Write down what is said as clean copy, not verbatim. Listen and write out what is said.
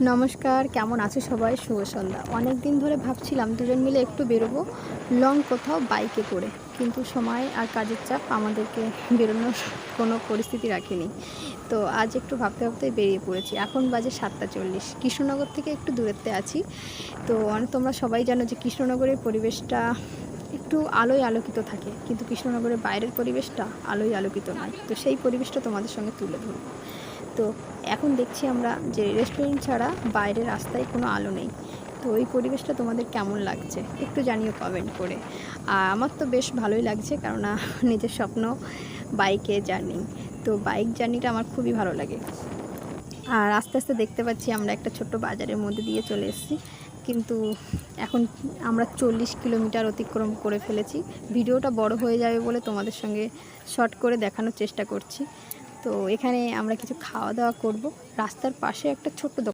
নমস্কার, কেমন আছো সবাই? শুভ সন্ধ্যা। অনেক দিন ধরে ভাবছিলাম দুজন মিলে একটু বেরোবো লং কোথাও বাইকে করে, কিন্তু সময় আর কাজের চাপ আমাদেরকে বেরোনোর কোনো পরিস্থিতি রাখেনি। তো আজ একটু ভাবতে ভাবতেই বেরিয়ে পড়েছি। এখন বাজে 7টা 40। কৃষ্ণনগর থেকে একটু দূরত্বে আছি। তো তোমরা সবাই জানো যে কৃষ্ণনগরের পরিবেশটা একটু আলোয় আলোকিত থাকে, কিন্তু কৃষ্ণনগরের বাইরের পরিবেশটা আলোয় আলোকিত নয়। তো সেই পরিবেশটা তোমাদের সঙ্গে তুলে ধরবো। তো এখন দেখছি আমরা যে রেস্টুরেন্ট ছাড়া বাইরের রাস্তায় কোনো আলো নেই। তো ওই পরিবেশটা তোমাদের কেমন লাগছে একটু জানিও কমেন্ট করে। আর আমার তো বেশ ভালোই লাগছে, কেননা নিজের স্বপ্ন বাইকে জার্নি। তো বাইক জার্নিটা আমার খুবই ভালো লাগে। আর আস্তে আস্তে দেখতে পাচ্ছি আমরা একটা ছোট্ট বাজারের মধ্যে দিয়ে চলে এসেছি, কিন্তু এখন আমরা 40 কিলোমিটার অতিক্রম করে ফেলেছি। ভিডিওটা বড় হয়ে যাবে বলে তোমাদের সঙ্গে শর্ট করে দেখানোর চেষ্টা করছি। তো এখানে আমরা কিছু খাওয়া দাওয়া করব। রাস্তার পাশে একটা ছোট্ট